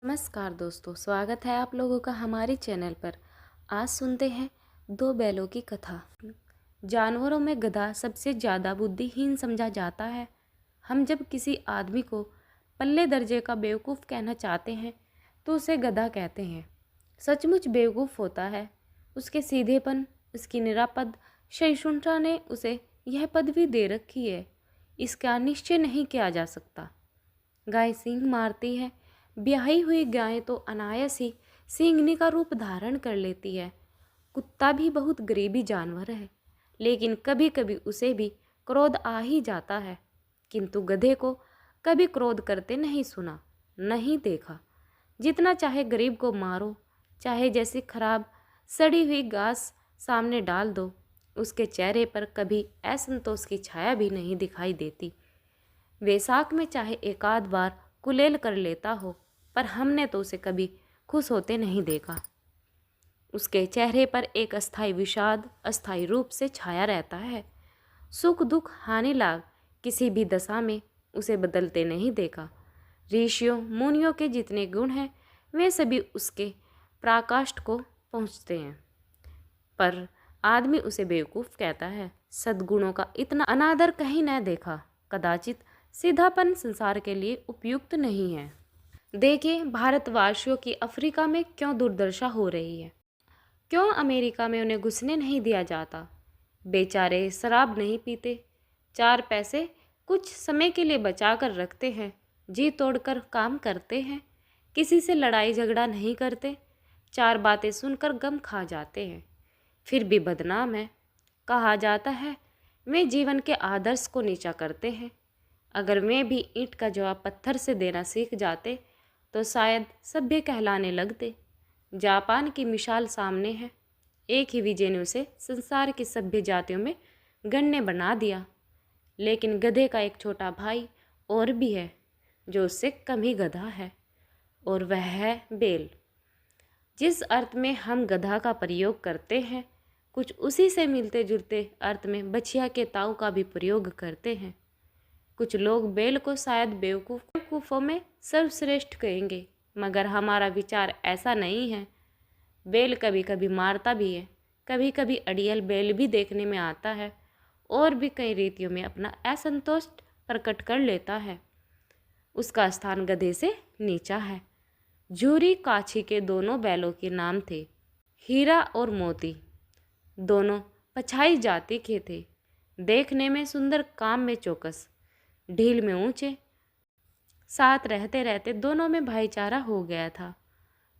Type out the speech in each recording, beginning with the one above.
नमस्कार दोस्तों, स्वागत है आप लोगों का हमारे चैनल पर। आज सुनते हैं दो बैलों की कथा। जानवरों में गधा सबसे ज़्यादा बुद्धिहीन समझा जाता है। हम जब किसी आदमी को पल्ले दर्जे का बेवकूफ़ कहना चाहते हैं तो उसे गधा कहते हैं। सचमुच बेवकूफ़ होता है। उसके सीधेपन, उसकी निरापद सहिष्णुता ने उसे यह पदवी दे रखी है। इसका निश्चय नहीं किया जा सकता। गाय सींग मारती है। ब्याही हुई गाय तो अनायास ही सींगनी का रूप धारण कर लेती है। कुत्ता भी बहुत गरीबी जानवर है, लेकिन कभी कभी उसे भी क्रोध आ ही जाता है। किंतु गधे को कभी क्रोध करते नहीं सुना, नहीं देखा। जितना चाहे गरीब को मारो, चाहे जैसी खराब सड़ी हुई घास सामने डाल दो, उसके चेहरे पर कभी असंतोष की छाया भी नहीं दिखाई देती। वैसाख में चाहे एकाध बार कुलेल कर लेता हो, पर हमने तो उसे कभी खुश होते नहीं देखा। उसके चेहरे पर एक अस्थायी विषाद अस्थायी रूप से छाया रहता है। सुख दुख हानि लाभ किसी भी दशा में उसे बदलते नहीं देखा। ऋषियों मुनियों के जितने गुण हैं वे सभी उसके पराकाष्ठ को पहुँचते हैं, पर आदमी उसे बेवकूफ़ कहता है। सद्गुणों का इतना अनादर कहीं न देखा। कदाचित सीधापन संसार के लिए उपयुक्त नहीं है। देखिए, भारतवासियों की अफ्रीका में क्यों दुर्दशा हो रही है। क्यों अमेरिका में उन्हें घुसने नहीं दिया जाता। बेचारे शराब नहीं पीते, चार पैसे कुछ समय के लिए बचा कर रखते हैं, जी तोड़कर काम करते हैं, किसी से लड़ाई झगड़ा नहीं करते, चार बातें सुनकर गम खा जाते हैं, फिर भी बदनाम है। कहा जाता है वे जीवन के आदर्श को नीचा करते हैं। अगर वे भी ईंट का जवाब पत्थर से देना सीख जाते तो शायद सभ्य कहलाने लगते। जापान की मिसाल सामने है। एक ही विजय ने उसे संसार की सभ्य जातियों में गण्य बना दिया। लेकिन गधे का एक छोटा भाई और भी है जो उससे कम ही गधा है, और वह है बैल। जिस अर्थ में हम गधा का प्रयोग करते हैं, कुछ उसी से मिलते जुलते अर्थ में बछिया के ताऊ का भी प्रयोग करते हैं। कुछ लोग बैल को शायद बेवकूफ़ों में सर्वश्रेष्ठ कहेंगे, मगर हमारा विचार ऐसा नहीं है। बैल कभी कभी मारता भी है, कभी कभी अड़ियल बैल भी देखने में आता है, और भी कई रीतियों में अपना असंतोष प्रकट कर लेता है। उसका स्थान गधे से नीचा है। झूरी काछी के दोनों बैलों के नाम थे, हीरा और मोती। दोनों पछाई जाति के थे, देखने में सुंदर, काम में चौकस, ढील में ऊंचे। साथ रहते रहते दोनों में भाईचारा हो गया था।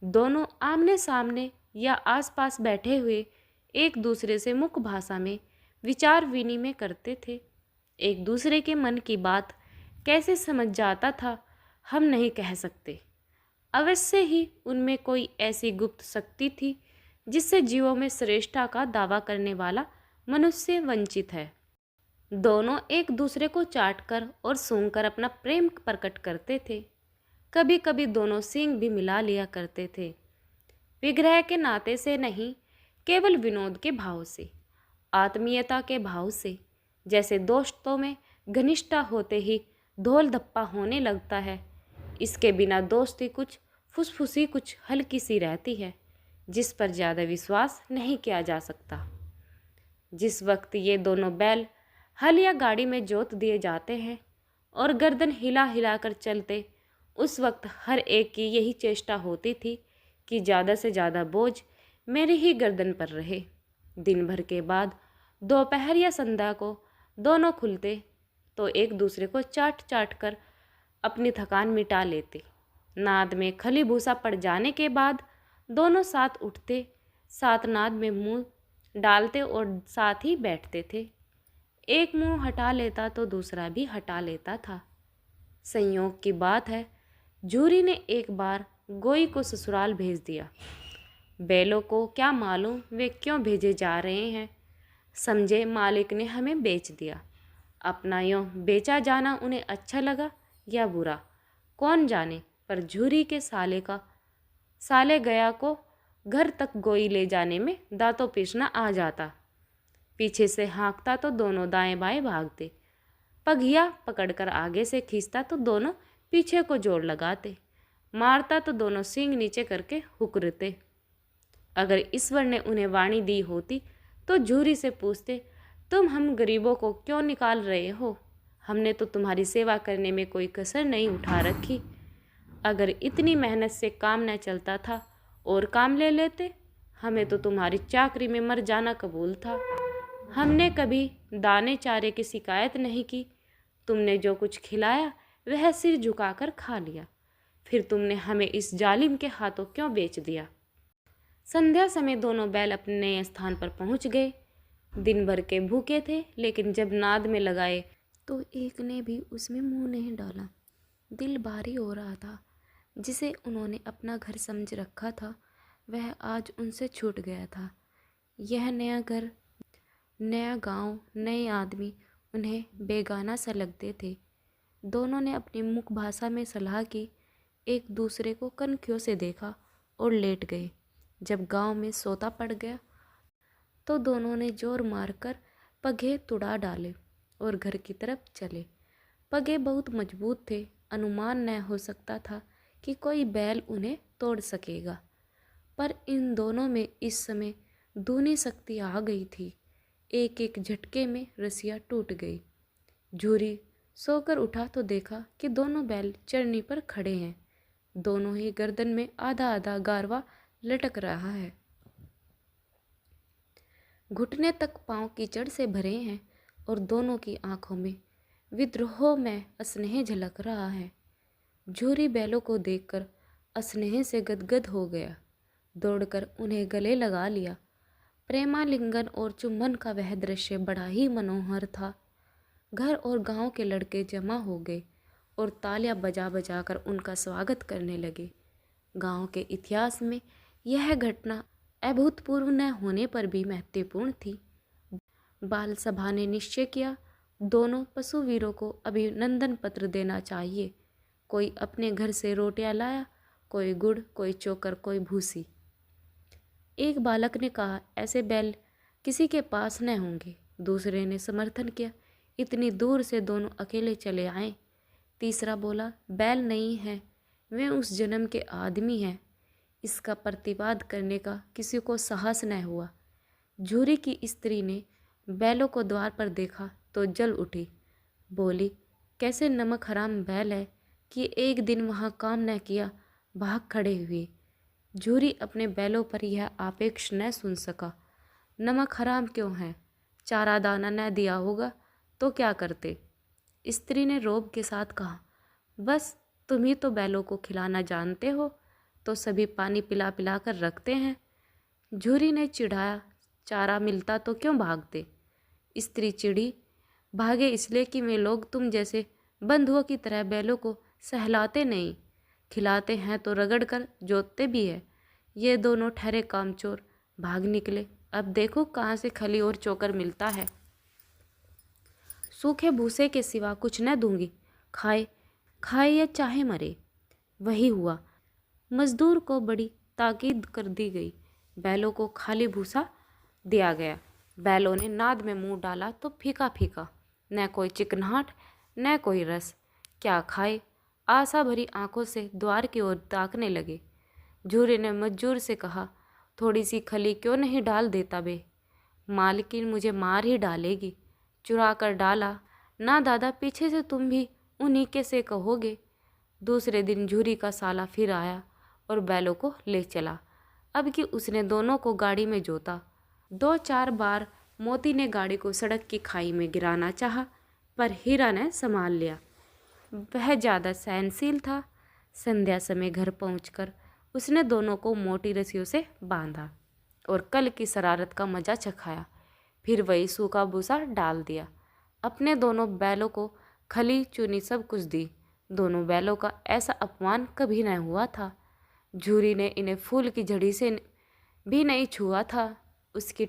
दोनों आमने सामने या आसपास बैठे हुए एक दूसरे से मुख भाषा में विचार विनिमय करते थे। एक दूसरे के मन की बात कैसे समझ जाता था हम नहीं कह सकते। अवश्य ही उनमें कोई ऐसी गुप्त शक्ति थी जिससे जीवों में श्रेष्ठता का दावा करने वाला मनुष्य वंचित है। दोनों एक दूसरे को चाटकर और सूंघकर अपना प्रेम प्रकट करते थे। कभी कभी दोनों सींग भी मिला लिया करते थे, विग्रह के नाते से नहीं, केवल विनोद के भाव से, आत्मीयता के भाव से। जैसे दोस्तों में घनिष्ठता होते ही धोल धप्पा होने लगता है, इसके बिना दोस्ती कुछ फुसफुसी, कुछ हल्की सी रहती है, जिस पर ज़्यादा विश्वास नहीं किया जा सकता। जिस वक्त ये दोनों बैल हल या गाड़ी में जोत दिए जाते हैं और गर्दन हिला हिला कर चलते, उस वक्त हर एक की यही चेष्टा होती थी कि ज़्यादा से ज़्यादा बोझ मेरी ही गर्दन पर रहे। दिन भर के बाद दोपहर या संध्या को दोनों खुलते तो एक दूसरे को चाट चाट कर अपनी थकान मिटा लेते। नाद में खली भूसा पड़ जाने के बाद दोनों साथ उठते, साथ नाद में मुंह डालते और साथ ही बैठते थे। एक मुंह हटा लेता तो दूसरा भी हटा लेता था। संयोग की बात है, झूरी ने एक बार गोई को ससुराल भेज दिया। बैलों को क्या मालूम वे क्यों भेजे जा रहे हैं। समझे मालिक ने हमें बेच दिया। अपना यूँ बेचा जाना उन्हें अच्छा लगा या बुरा, कौन जाने, पर झूरी के साले गया को घर तक गोई ले जाने में दांतों पीसना आ जाता। पीछे से हाँकता तो दोनों दाएं बाएं भागते, पगिया पकड़कर आगे से खींचता तो दोनों पीछे को जोड़ लगाते। मारता तो दोनों सींग नीचे करके हुक्करते। अगर ईश्वर ने उन्हें वाणी दी होती तो झूरी से पूछते, तुम हम गरीबों को क्यों निकाल रहे हो? हमने तो तुम्हारी सेवा करने में कोई कसर नहीं उठा रखी। अगर इतनी मेहनत से काम न चलता था और काम ले लेते। हमें तो तुम्हारी चाकरी में मर जाना कबूल था। हमने कभी दाने चारे की शिकायत नहीं की। तुमने जो कुछ खिलाया वह सिर झुकाकर खा लिया। फिर तुमने हमें इस जालिम के हाथों क्यों बेच दिया? संध्या समय दोनों बैल अपने नए स्थान पर पहुंच गए। दिन भर के भूखे थे, लेकिन जब नाद में लगाए तो एक ने भी उसमें मुंह नहीं डाला। दिल भारी हो रहा था। जिसे उन्होंने अपना घर समझ रखा था वह आज उनसे छूट गया था। यह नया घर, नया गांव, नए आदमी उन्हें बेगाना सा लगते थे। दोनों ने अपनी मुख भाषा में सलाह की, एक दूसरे को कनखियों से देखा और लेट गए। जब गांव में सोता पड़ गया तो दोनों ने जोर मारकर पगे तुड़ा डाले और घर की तरफ चले। पगे बहुत मजबूत थे, अनुमान न हो सकता था कि कोई बैल उन्हें तोड़ सकेगा। पर इन दोनों में इस समय दूनी शक्ति आ गई थी। एक एक झटके में रस्सियाँ टूट गई। झूरी सोकर उठा तो देखा कि दोनों बैल चरनी पर खड़े हैं। दोनों ही गर्दन में आधा आधा गारवा लटक रहा है। घुटने तक पांव कीचड़ से भरे हैं और दोनों की आंखों में विद्रोह में स्नेह झलक रहा है। झूरी बैलों को देखकर स्नेह से गदगद हो गया। दौड़कर उन्हें गले लगा लिया। प्रेमालिंगन और चुम्बन का वह दृश्य बड़ा ही मनोहर था। घर और गांव के लड़के जमा हो गए और तालियां बजा बजा कर उनका स्वागत करने लगे। गांव के इतिहास में यह घटना अभूतपूर्व न होने पर भी महत्वपूर्ण थी। बाल सभा ने निश्चय किया, दोनों पशुवीरों को अभिनंदन पत्र देना चाहिए। कोई अपने घर से रोटियां लाया, कोई गुड़, कोई चोकर, कोई भूसी। एक बालक ने कहा, ऐसे बैल किसी के पास न होंगे। दूसरे ने समर्थन किया, इतनी दूर से दोनों अकेले चले आए। तीसरा बोला, बैल नहीं है, वे उस जन्म के आदमी हैं। इसका प्रतिवाद करने का किसी को साहस न हुआ। झूरी की स्त्री ने बैलों को द्वार पर देखा तो जल उठी। बोली, कैसे नमक हराम बैल है कि एक दिन वहाँ काम न किया, भाग खड़े हुए। झूरी अपने बैलों पर यह आपेक्ष न सुन सका। नमक हराम क्यों है? चारा दाना न दिया होगा तो क्या करते? स्त्री ने रोब के साथ कहा, बस तुम ही तो बैलों को खिलाना जानते हो, तो सभी पानी पिला पिला कर रखते हैं। झूरी ने चिढ़ाया, चारा मिलता तो क्यों भागते? स्त्री चिढ़ी, भागे इसलिए कि वे लोग तुम जैसे बंधुओं की तरह बैलों को सहलाते नहीं, खिलाते हैं तो रगड़ कर जोतते भी है। ये दोनों ठहरे कामचोर भाग निकले। अब देखो कहाँ से खली और चोकर मिलता है। सूखे भूसे के सिवा कुछ न दूंगी, खाए खाए या चाहे मरे। वही हुआ। मजदूर को बड़ी ताकीद कर दी गई। बैलों को खाली भूसा दिया गया। बैलों ने नाद में मुंह डाला तो फीका फीका, न कोई चिकनाहट न कोई रस। क्या खाए? आशा भरी आंखों से द्वार की ओर ताकने लगे। झूरे ने मजदूर से कहा, थोड़ी सी खली क्यों नहीं डाल देता बे? मालकिन मुझे मार ही डालेगी। चुरा कर डाला ना दादा, पीछे से तुम भी उन्हीं के से कहोगे। दूसरे दिन झूरी का साला फिर आया और बैलों को ले चला। अब कि उसने दोनों को गाड़ी में जोता। 2-4 बार मोती ने गाड़ी को सड़क की खाई में गिराना चाहा, पर हीरा ने संभाल लिया। वह ज़्यादा सहनशील था। संध्या समय घर पहुंचकर उसने दोनों को मोटी रस्सियों से बांधा और कल की शरारत का मजा चखाया। फिर वही सूखा भूसा डाल दिया। अपने दोनों बैलों को खली चूनी सब कुछ दी। दोनों बैलों का ऐसा अपमान कभी न हुआ था। झूरी ने इन्हें फूल की झड़ी से भी नहीं छुआ था। उसकी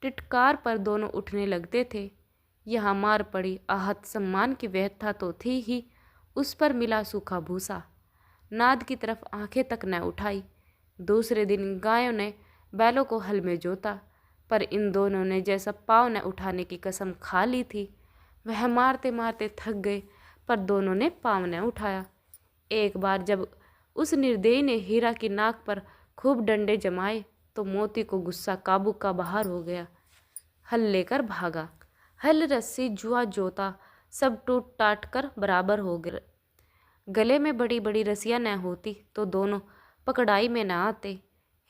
टिटकार पर दोनों उठने लगते थे। यहाँ मार पड़ी, आहत, सम्मान की व्यथा तो थी ही, उस पर मिला सूखा भूसा। नाद की तरफ आंखें तक न उठाई। दूसरे दिन गायों ने बैलों को हल में जोता, पर इन दोनों ने जैसा पाँव न उठाने की कसम खा ली थी। वह मारते मारते थक गए, पर दोनों ने पाँव न उठाया। एक बार जब उस निर्दयी ने हीरा की नाक पर खूब डंडे जमाए तो मोती को गुस्सा काबू का बाहर हो गया। हल लेकर भागा। हल, रस्सी, जुआ, जोता सब टूट टाट कर बराबर हो गए। गले में बड़ी बड़ी रस्सियां न होती तो दोनों पकड़ाई में न आते।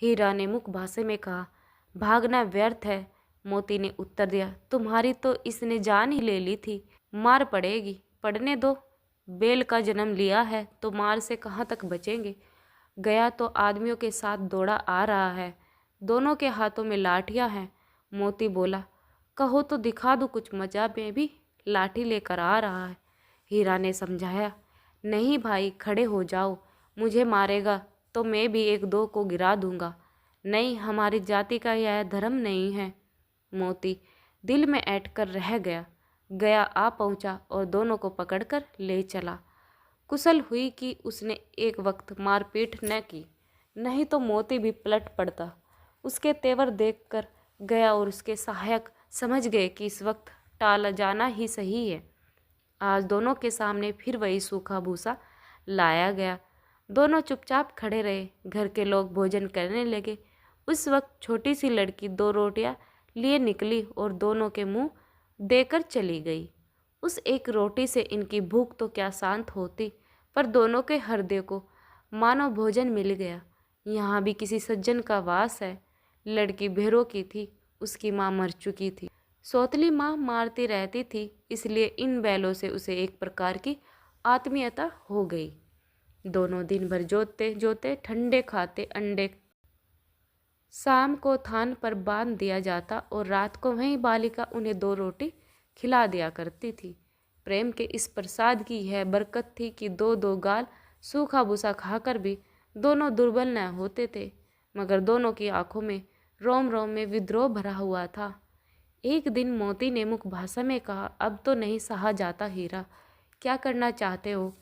हीरा ने मुख भाषे में कहा, भागना व्यर्थ है। मोती ने उत्तर दिया, तुम्हारी तो इसने जान ही ले ली थी, मार पड़ेगी, पड़ने दो। बेल का जन्म लिया है तो मार से कहाँ तक बचेंगे। गया तो आदमियों के साथ दौड़ा आ रहा है, दोनों के हाथों में लाठियां हैं। मोती बोला, कहो तो दिखा दूं कुछ मजा में भी लाठी लेकर आ रहा है। हीरा ने समझाया, नहीं भाई, खड़े हो जाओ, मुझे मारेगा तो मैं भी एक दो को गिरा दूंगा। नहीं, हमारी जाति का यह धर्म नहीं है। मोती दिल में ऐंठ कर रह गया। गया आ पहुंचा और दोनों को पकड़कर ले चला। कुशल हुई कि उसने एक वक्त मारपीट न की, नहीं तो मोती भी पलट पड़ता। उसके तेवर देखकर गया और उसके सहायक समझ गए कि इस वक्त टाला जाना ही सही है। आज दोनों के सामने फिर वही सूखा भूसा लाया गया। दोनों चुपचाप खड़े रहे। घर के लोग भोजन करने लगे। उस वक्त छोटी सी लड़की 2 रोटियां लिए निकली और दोनों के मुंह देकर चली गई। उस एक रोटी से इनकी भूख तो क्या शांत होती, पर दोनों के हृदय को मानो भोजन मिल गया। यहाँ भी किसी सज्जन का वास है। लड़की भेरों की थी, उसकी माँ मर चुकी थी। सौतली माँ मारती रहती थी, इसलिए इन बैलों से उसे एक प्रकार की आत्मीयता हो गई। दोनों दिन भर जोतते जोते, ठंडे खाते, अंडे शाम को थान पर बांध दिया जाता और रात को वहीं बालिका उन्हें 2 रोटी खिला दिया करती थी। प्रेम के इस प्रसाद की यह बरकत थी कि 2-2 गाल सूखा भूसा खाकर भी दोनों दुर्बल न होते थे, मगर दोनों की आंखों में रोम रोम में विद्रोह भरा हुआ था। एक दिन मोती ने मुख भाषा में कहा, अब तो नहीं सहा जाता हीरा, क्या करना चाहते हो?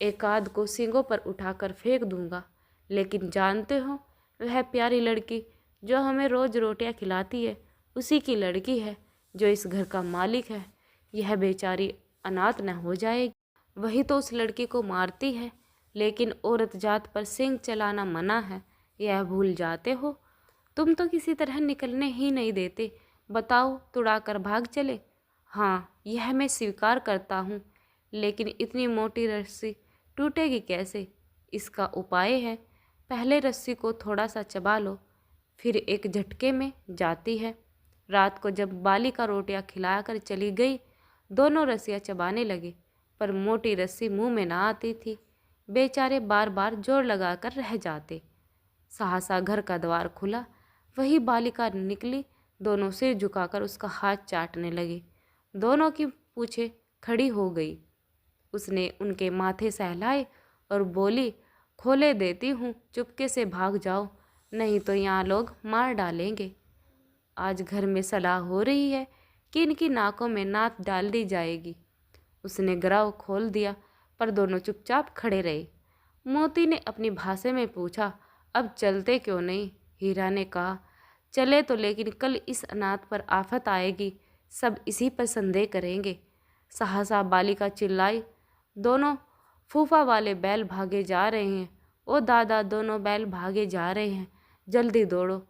एकाध को सींगों पर उठाकर फेंक दूंगा, लेकिन जानते हो वह प्यारी लड़की जो हमें रोज रोटियां खिलाती है उसी की लड़की है जो इस घर का मालिक है। यह बेचारी अनाथ न हो जाएगी। वही तो उस लड़की को मारती है, लेकिन औरत जात पर सिंग चलाना मना है, यह भूल जाते हो। तुम तो किसी तरह निकलने ही नहीं देते। बताओ, तुड़ाकर भाग चले? हाँ, यह मैं स्वीकार करता हूँ, लेकिन इतनी मोटी रस्सी टूटेगी कैसे? इसका उपाय है, पहले रस्सी को थोड़ा सा चबा लो, फिर एक झटके में जाती है। रात को जब बालिका रोटियां खिलाकर चली गई, दोनों रस्सियां चबाने लगे, पर मोटी रस्सी मुंह में ना आती थी। बेचारे बार बार जोर लगाकर रह जाते। सहसा घर का द्वार खुला, वही बालिका निकली। दोनों सिर झुकाकर उसका हाथ चाटने लगे। दोनों की पूछें खड़ी हो गई। उसने उनके माथे सहलाए और बोली, खोले देती हूँ, चुपके से भाग जाओ, नहीं तो यहाँ लोग मार डालेंगे। आज घर में सलाह हो रही है कि इनकी नाकों में नाथ डाल दी जाएगी। उसने ग्राव खोल दिया, पर दोनों चुपचाप खड़े रहे। मोती ने अपनी भाषा में पूछा, अब चलते क्यों नहीं? हीरा ने कहा, चले तो, लेकिन कल इस अनाथ पर आफत आएगी, सब इसी पर संदेह करेंगे। सहसा बालिका चिल्लाई, दोनों फूफा वाले बैल भागे जा रहे हैं। ओ दादा, दोनों बैल भागे जा रहे हैं, जल्दी दौड़ो।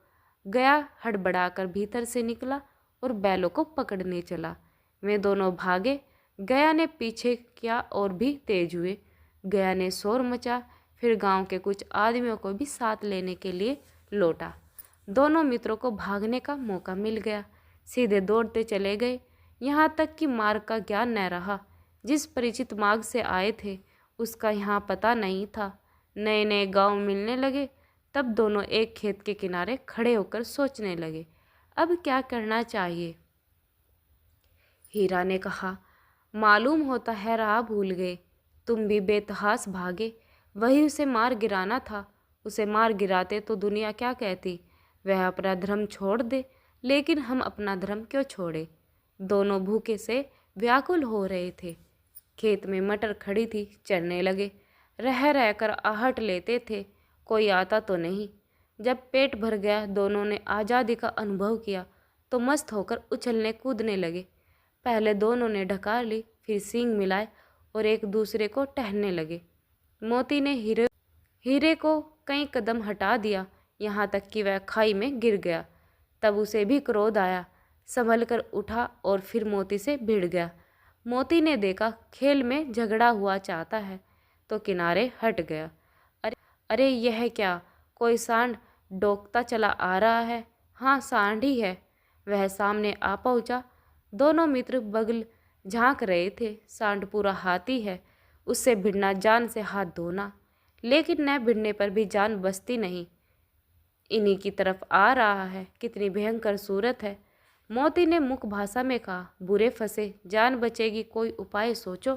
गया हड़बड़ाकर भीतर से निकला और बैलों को पकड़ने चला। वे दोनों भागे। गया ने पीछे किया और भी तेज हुए। गया ने शोर मचा, फिर गांव के कुछ आदमियों को भी साथ लेने के लिए लौटा। दोनों मित्रों को भागने का मौका मिल गया। सीधे दौड़ते चले गए, यहाँ तक कि मार्ग का ज्ञान न रहा। जिस परिचित मार्ग से आए थे उसका यहाँ पता नहीं था। नए नए गांव मिलने लगे, तब दोनों एक खेत के किनारे खड़े होकर सोचने लगे, अब क्या करना चाहिए। हीरा ने कहा, मालूम होता है राह भूल गए, तुम भी बेतहास भागे, वही उसे मार गिराना था। उसे मार गिराते तो दुनिया क्या कहती, वह अपना धर्म छोड़ दे, लेकिन हम अपना धर्म क्यों छोड़े। दोनों भूखे से व्याकुल हो रहे थे। खेत में मटर खड़ी थी, चरने लगे। रह रहकर आहट लेते थे, कोई आता तो नहीं। जब पेट भर गया, दोनों ने आज़ादी का अनुभव किया तो मस्त होकर उछलने कूदने लगे। पहले दोनों ने ढकार ली, फिर सींग मिलाए और एक दूसरे को टहलने लगे। मोती ने हीरे को कई कदम हटा दिया, यहाँ तक कि वह खाई में गिर गया। तब उसे भी क्रोध आया, संभल कर उठा और फिर मोती से भिड़ गया। मोती ने देखा खेल में झगड़ा हुआ चाहता है तो किनारे हट गया। अरे अरे, यह क्या, कोई सांड डोकता चला आ रहा है। हाँ, सांड ही है। वह सामने आ पहुंचा। दोनों मित्र बगल झांक रहे थे। सांड पूरा हाथी है, उससे भिड़ना जान से हाथ धोना। लेकिन न भिड़ने पर भी जान बचती नहीं। इन्हीं की तरफ आ रहा है, कितनी भयंकर सूरत है। मोती ने मुख भाषा में कहा, बुरे फंसे, जान बचेगी, कोई उपाय सोचो।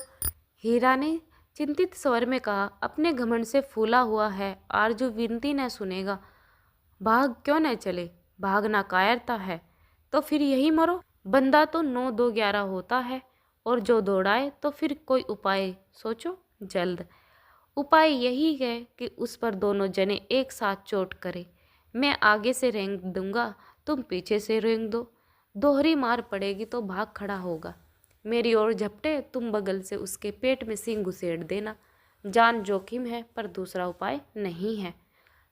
हीरा ने चिंतित स्वर में कहा, अपने घमंड से फूला हुआ है, आरजू विनती न सुनेगा। भाग क्यों न चले, भागना कायरता है तो फिर यही मरो। बंदा तो 9 2 11 होता है, और जो दौड़ाए तो फिर कोई उपाय सोचो जल्द। उपाय यही है कि उस पर दोनों जने एक साथ चोट करें। मैं आगे से रेंग दूंगा, तुम पीछे से रेंग दो। दोहरी मार पड़ेगी तो भाग खड़ा होगा। मेरी ओर झपटे, तुम बगल से उसके पेट में सींग घुसेड़ देना। जान जोखिम है पर दूसरा उपाय नहीं है।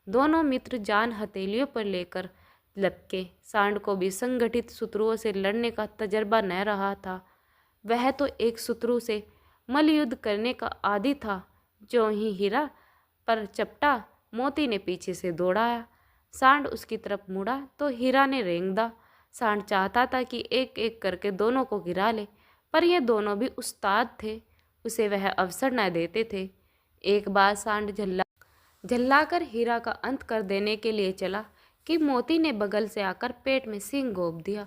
दोनों मित्र जान हथेलियों पर लेकर लपके। सांड को भी संगठित शत्रुओं से लड़ने का तजर्बा न रहा था। वह तो एक शत्रु से मल्लयुद्ध करने का आदी था। जो ही हीरा पर चपटा, मोती ने पीछे से दौड़ाया। सांड उसकी तरफ मुड़ा तो हीरा ने रेंगदा। सांड चाहता था कि एक एक करके दोनों को गिरा ले, पर ये दोनों भी उस्ताद थे, उसे वह अवसर न देते थे। एक बार सांड झल्लाकर हीरा का अंत कर देने के लिए चला कि मोती ने बगल से आकर पेट में सींग घोंप दिया।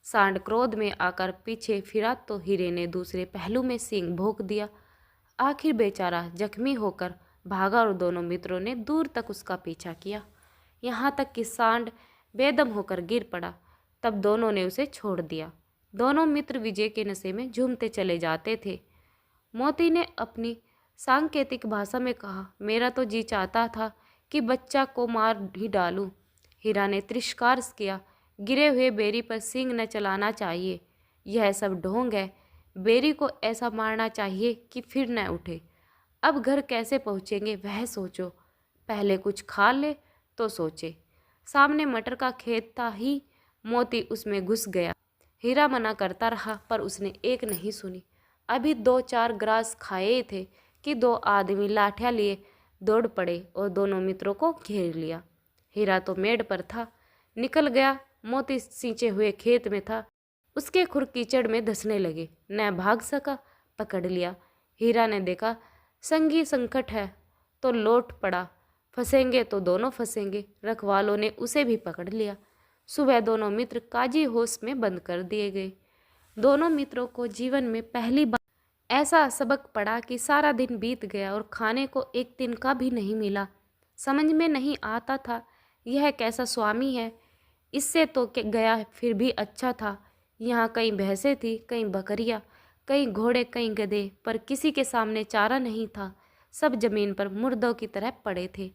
सांड क्रोध में आकर पीछे फिरा तो हीरे ने दूसरे पहलू में सींग भोंक दिया। आखिर बेचारा जख्मी होकर भागा और दोनों मित्रों ने दूर तक उसका पीछा किया, यहाँ तक कि सांड बेदम होकर गिर पड़ा। तब दोनों ने उसे छोड़ दिया। दोनों मित्र विजय के नशे में झूमते चले जाते थे। मोती ने अपनी सांकेतिक भाषा में कहा, मेरा तो जी चाहता था कि बच्चा को मार ही डालूं। हीरा ने तिरस्कार किया, गिरे हुए बेरी पर सींग न चलाना चाहिए, यह सब ढोंग है। बेरी को ऐसा मारना चाहिए कि फिर न उठे। अब घर कैसे पहुँचेंगे वह सोचो, पहले कुछ खा ले तो सोचे। सामने मटर का खेत था ही, मोती उसमें घुस गया। हीरा मना करता रहा पर उसने एक नहीं सुनी। अभी 2-4 ग्रास खाए थे कि 2 आदमी लाठियाँ लिए दौड़ पड़े और दोनों मित्रों को घेर लिया। हीरा तो मेड़ पर था, निकल गया। मोती सींचे हुए खेत में था, उसके खुर कीचड़ में धंसने लगे, न भाग सका, पकड़ लिया। हीरा ने देखा संगी संकट है तो लौट पड़ा, फंसेंगे तो दोनों फंसेंगे। रखवालों ने उसे भी पकड़ लिया। सुबह दोनों मित्र काजी होश में बंद कर दिए गए। दोनों मित्रों को जीवन में पहली बार ऐसा सबक पड़ा कि सारा दिन बीत गया और खाने को एक दिन का भी नहीं मिला। समझ में नहीं आता था यह कैसा स्वामी है। इससे तो गया फिर भी अच्छा था। यहाँ कई भैंसें थी, कई बकरियाँ, कई घोड़े, कई गधे, पर किसी के सामने चारा नहीं था। सब जमीन पर मुर्दों की तरह पड़े थे।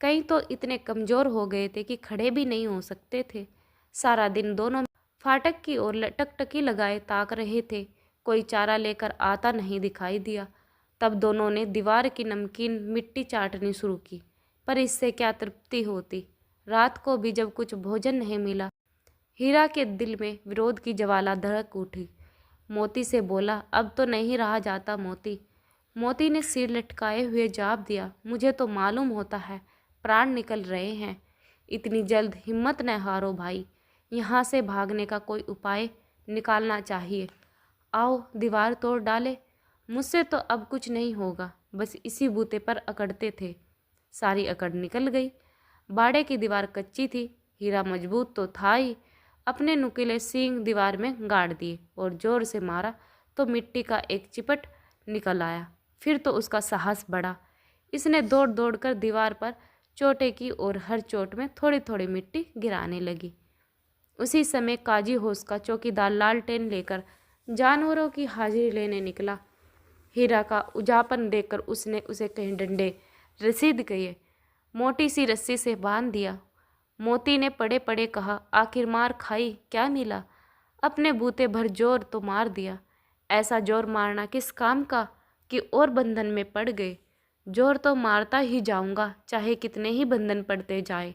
कई तो इतने कमज़ोर हो गए थे कि खड़े भी नहीं हो सकते थे। सारा दिन दोनों फाटक की ओर टकटकी लगाए ताक रहे थे। कोई चारा लेकर आता नहीं दिखाई दिया। तब दोनों ने दीवार की नमकीन मिट्टी चाटनी शुरू की, पर इससे क्या तृप्ति होती। रात को भी जब कुछ भोजन नहीं मिला, हीरा के दिल में विरोध की ज्वाला धड़क उठी। मोती से बोला, अब तो नहीं रहा जाता मोती। मोती ने सिर लटकाए हुए जवाब दिया, मुझे तो मालूम होता है प्राण निकल रहे हैं। इतनी जल्द हिम्मत न हारो भाई, यहाँ से भागने का कोई उपाय निकालना चाहिए। आओ दीवार तोड़ डाले। मुझसे तो अब कुछ नहीं होगा, बस इसी बूते पर अकड़ते थे। सारी अकड़ निकल गई। बाड़े की दीवार कच्ची थी, हीरा मजबूत तो था ही। अपने नुकीले सींग दीवार में गाड़ दिए और जोर से मारा तो मिट्टी का एक चिपट निकल आया। फिर तो उसका साहस बढ़ा। इसने दौड़ दौड़ कर दीवार पर चोटे की और हर चोट में थोड़ी थोड़ी मिट्टी गिराने लगी। उसी समय काजी होश का चौकीदार लालटेन लेकर जानवरों की हाजिरी लेने निकला। हीरा का उजापन देखकर उसने उसे कहीं डंडे रसीद किए, मोटी सी रस्सी से बांध दिया। मोती ने पड़े पड़े कहा, आखिर मार खाई, क्या मिला? अपने बूते भर जोर तो मार दिया। ऐसा जोर मारना किस काम का कि और बंधन में पड़ गए। जोर तो मारता ही जाऊंगा, चाहे कितने ही बंधन पड़ते जाए।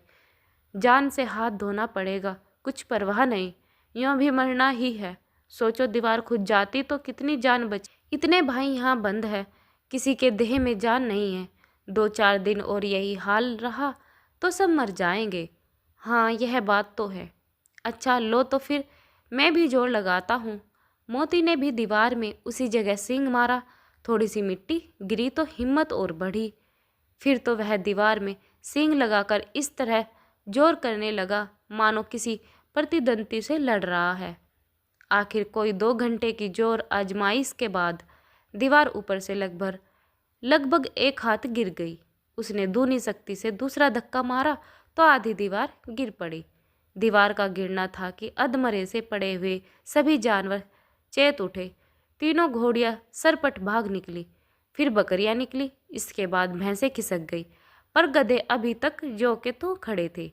जान से हाथ धोना पड़ेगा, कुछ परवाह नहीं, यूं भी मरना ही है। सोचो दीवार खुद जाती तो कितनी जान बच। इतने भाई यहाँ बंद है, किसी के देह में जान नहीं है। 2-4 दिन और यही हाल रहा तो सब मर जाएंगे। हाँ, यह बात तो है। अच्छा लो तो फिर मैं भी जोर लगाता हूँ। मोती ने भी दीवार में उसी जगह सींग मारा। थोड़ी सी मिट्टी गिरी तो हिम्मत और बढ़ी। फिर तो वह दीवार में सींग लगाकर इस तरह जोर करने लगा मानो किसी प्रतिद्वंदी से लड़ रहा है। आखिर कोई 2 घंटे की जोर आजमाइश के बाद दीवार ऊपर से लगभग 1 हाथ गिर गई। उसने दूनी शक्ति से दूसरा धक्का मारा तो आधी दीवार गिर पड़ी। दीवार का गिरना था कि अधमरे से पड़े हुए सभी जानवर चेत उठे। तीनों घोड़ियां सरपट भाग निकली, फिर बकरियां निकली, इसके बाद भैंसें खिसक गई, पर गधे अभी तक जो के तो खड़े थे।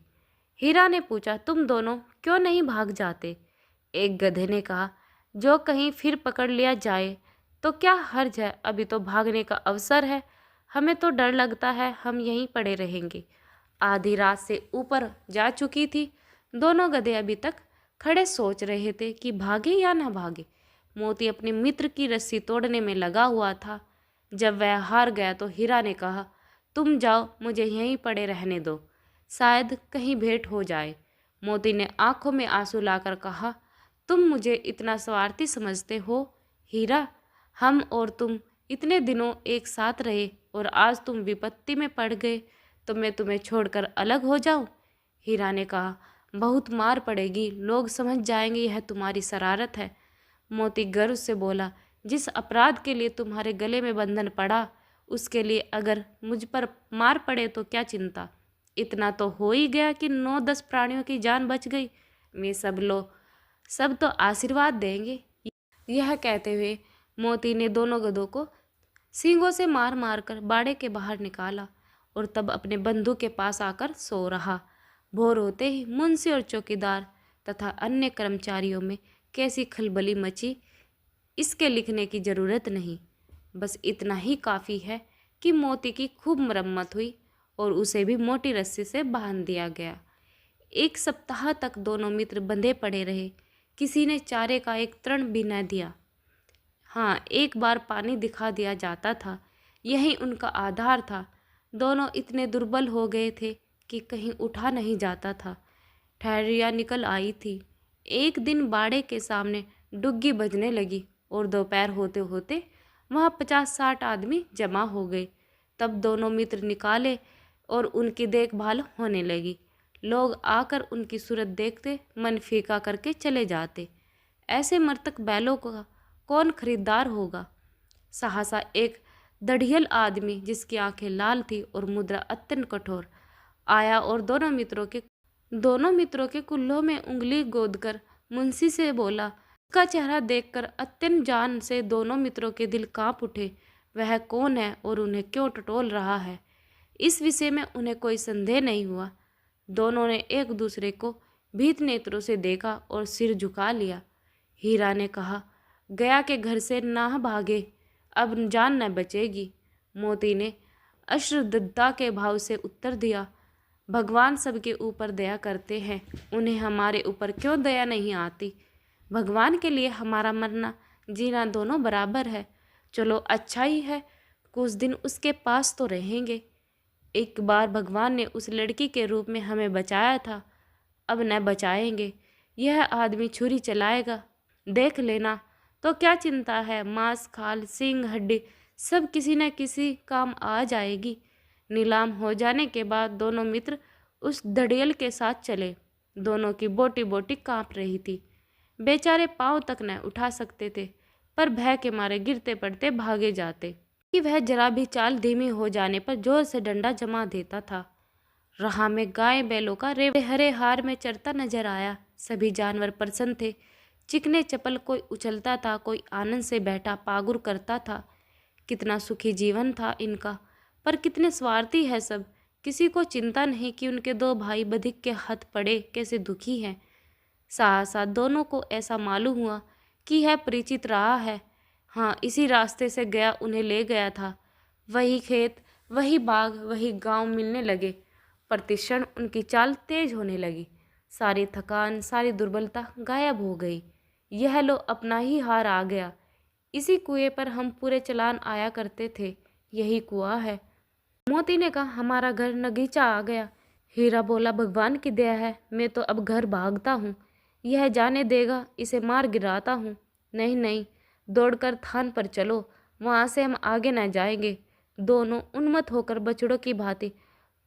हीरा ने पूछा, तुम दोनों क्यों नहीं भाग जाते? एक गधे ने कहा, जो कहीं फिर पकड़ लिया जाए तो क्या हर्ज है, अभी तो भागने का अवसर है। हमें तो डर लगता है, हम यहीं पड़े रहेंगे। आधी रात से ऊपर जा चुकी थी। दोनों गधे अभी तक खड़े सोच रहे थे कि भागे या ना भागे। मोती अपने मित्र की रस्सी तोड़ने में लगा हुआ था। जब वह हार गया तो हीरा ने कहा, तुम जाओ, मुझे यहीं पड़े रहने दो, शायद कहीं भेंट हो जाए। मोती ने आंखों में आंसू लाकर कहा, तुम मुझे इतना स्वार्थी समझते हो हीरा? हम और तुम इतने दिनों एक साथ रहे और आज तुम विपत्ति में पड़ गए तो मैं तुम्हें छोड़कर अलग हो जाऊं? हीरा ने कहा, बहुत मार पड़ेगी, लोग समझ जाएंगे यह तुम्हारी शरारत है। मोती गर्व से बोला, जिस अपराध के लिए तुम्हारे गले में बंधन पड़ा उसके लिए अगर मुझ पर मार पड़े तो क्या चिंता। इतना तो हो ही गया कि 9-10 प्राणियों की जान बच गई। वे सब तो आशीर्वाद देंगे। यह कहते हुए मोती ने दोनों गधों को सींगों से मार मार कर बाड़े के बाहर निकाला और तब अपने बंधु के पास आकर सो रहा। भोर होते ही मुंशी और चौकीदार तथा अन्य कर्मचारियों में कैसी खलबली मची, इसके लिखने की जरूरत नहीं। बस इतना ही काफ़ी है कि मोती की खूब मरम्मत हुई और उसे भी मोटी रस्सी से बांध दिया गया। 1 सप्ताह तक दोनों मित्र बंधे पड़े रहे। किसी ने चारे का एक तृण भी न दिया। हाँ, एक बार पानी दिखा दिया जाता था, यही उनका आधार था। दोनों इतने दुर्बल हो गए थे कि कहीं उठा नहीं जाता था। ठहरिया निकल आई थी। एक दिन बाड़े के सामने डुग्गी बजने लगी और दोपहर होते होते वहाँ 50-60 आदमी जमा हो गए। तब दोनों मित्र निकाले और उनकी देखभाल होने लगी। लोग आकर उनकी सूरत देखते मन फीका करके चले जाते। ऐसे मृतक बैलों का कौन खरीदार होगा? सहसा एक दढ़ियल आदमी जिसकी आंखें लाल थी और मुद्रा अत्यंत कठोर आया और दोनों मित्रों के कुल्लों में उंगली गोदकर मुंशी से बोला। उसका चेहरा देखकर अत्यंत जान से दोनों मित्रों के दिल कांप उठे। वह कौन है और उन्हें क्यों टटोल रहा है, इस विषय में उन्हें कोई संदेह नहीं हुआ। दोनों ने एक दूसरे को भीत नेत्रों से देखा और सिर झुका लिया। हीरा ने कहा, गया के घर से ना भागे, अब जान न बचेगी। मोती ने अश्रुदत्ता के भाव से उत्तर दिया, भगवान सबके ऊपर दया करते हैं, उन्हें हमारे ऊपर क्यों दया नहीं आती? भगवान के लिए हमारा मरना जीना दोनों बराबर है। चलो अच्छा ही है, कुछ दिन उसके पास तो रहेंगे। एक बार भगवान ने उस लड़की के रूप में हमें बचाया था, अब न बचाएंगे। यह आदमी छुरी चलाएगा, देख लेना। तो क्या चिंता है, मांस खाल सींग हड्डी सब किसी न किसी काम आ जाएगी। नीलाम हो जाने के बाद दोनों मित्र उस धड़ियल के साथ चले। दोनों की बोटी बोटी कांप रही थी। बेचारे पांव तक न उठा सकते थे, पर भय के मारे गिरते पड़ते भागे जाते कि वह जरा भी चाल धीमी हो जाने पर जोर से डंडा जमा देता था। राह में गाय बैलों का रेवड़े हरे हार में चरता नजर आया। सभी जानवर प्रसन्न थे। चिकने चपल कोई उछलता था, कोई आनंद से बैठा पागुर करता था। कितना सुखी जीवन था इनका, पर कितने स्वार्थी है सब। किसी को चिंता नहीं कि उनके 2 भाई बधिक के हाथ पड़े कैसे दुखी हैं। साथ दोनों को ऐसा मालूम हुआ कि यह परिचित रहा है। हाँ, इसी रास्ते से गया उन्हें ले गया था। वही खेत, वही बाग वही गांव मिलने लगे। प्रतिक्षण उनकी चाल तेज होने लगी। सारी थकान सारी दुर्बलता गायब हो गई। यह लो अपना ही हार आ गया। इसी कुएं पर हम पूरे चलान आया करते थे, यही कुआं है। मोती ने कहा हमारा घर नगीचा आ गया। हीरा बोला भगवान की दया है, मैं तो अब घर भागता हूँ। यह जाने देगा इसे मार गिराता हूँ। नहीं नहीं, दौड़कर थान पर चलो, वहाँ से हम आगे न जाएंगे। दोनों उन्मत्त होकर बछड़ों की भांति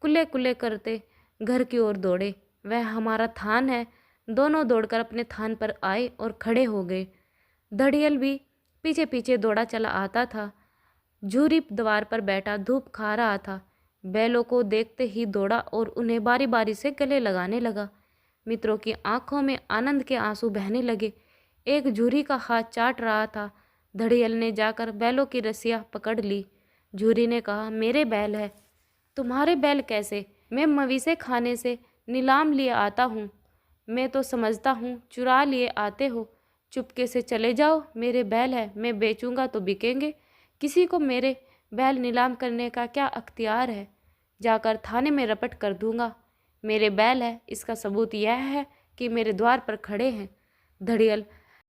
कुल्ले कुल्ले करते घर की ओर दौड़े। वह हमारा थान है। दोनों दौड़कर अपने थान पर आए और खड़े हो गए। धड़ियल भी पीछे पीछे दौड़ा चला आता था। झूरी द्वार पर बैठा धूप खा रहा था। बैलों को देखते ही दौड़ा और उन्हें बारी बारी से गले लगाने लगा। मित्रों की आंखों में आनंद के आंसू बहने लगे। एक झूरी का हाथ चाट रहा था। धड़ियल ने जाकर बैलों की रस्सियां पकड़ ली। झूरी ने कहा मेरे बैल है। तुम्हारे बैल कैसे? मैं मवेशी खाने से नीलाम लिए आता हूँ। मैं तो समझता हूँ चुरा लिए आते हो। चुपके से चले जाओ, मेरे बैल है, मैं बेचूंगा तो बिकेंगे। किसी को मेरे बैल नीलाम करने का क्या अख्तियार है? जाकर थाने में रपट कर दूंगा। मेरे बैल है, इसका सबूत यह है कि मेरे द्वार पर खड़े हैं। धड़ियल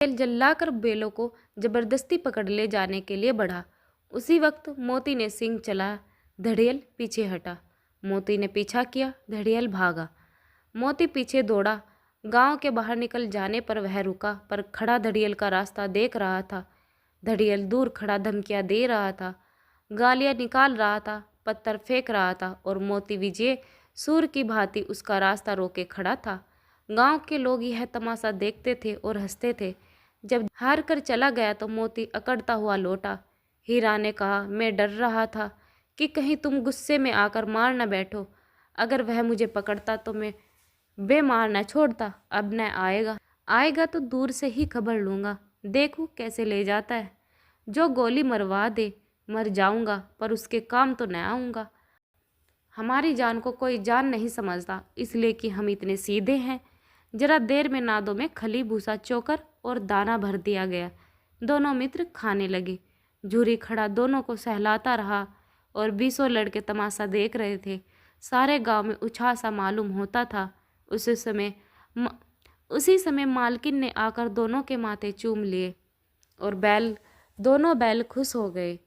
जल्लाकर बैलों को जबरदस्ती पकड़ ले जाने के लिए बढ़ा। उसी वक्त मोती ने सींग चलाया। धड़ियल पीछे हटा। मोती ने पीछा किया। धड़ियल भागा। मोती पीछे दौड़ा। गांव के बाहर निकल जाने पर वह रुका, पर खड़ा धड़ियल का रास्ता देख रहा था। धड़ियल दूर खड़ा धमकियां दे रहा था, गालियां निकाल रहा था, पत्थर फेंक रहा था और मोती विजय सूर की भांति उसका रास्ता रोके खड़ा था। गांव के लोग यह तमाशा देखते थे और हंसते थे। जब हार कर चला गया तो मोती अकड़ता हुआ लौटा। हीरा ने कहा मैं डर रहा था कि कहीं तुम गुस्से में आकर मार न बैठो। अगर वह मुझे पकड़ता तो मैं बेमार न छोड़ता। अब न आएगा तो दूर से ही खबर लूँगा, देखूँ कैसे ले जाता है। जो गोली मरवा दे मर जाऊँगा, पर उसके काम तो न आऊँगा। हमारी जान को कोई जान नहीं समझता, इसलिए कि हम इतने सीधे हैं। जरा देर में नादों में खली भूसा चोकर और दाना भर दिया गया। दोनों मित्र खाने लगे। झूरी खड़ा दोनों को सहलाता रहा और 20 लड़के तमाशा देख रहे थे। सारे गांव में उछाल सा मालूम होता था। उसी समय मालकिन ने आकर दोनों के माथे चूम लिए और दोनों बैल खुश हो गए।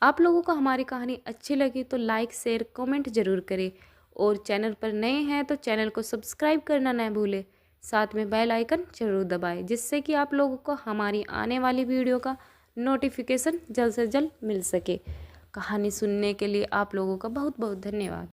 आप लोगों को हमारी कहानी अच्छी लगी तो लाइक शेयर कमेंट जरूर करें और चैनल पर नए हैं तो चैनल को सब्सक्राइब करना न भूलें। साथ में बेल आइकन जरूर दबाएं, जिससे कि आप लोगों को हमारी आने वाली वीडियो का नोटिफिकेशन जल्द से जल्द मिल सके। कहानी सुनने के लिए आप लोगों का बहुत बहुत धन्यवाद।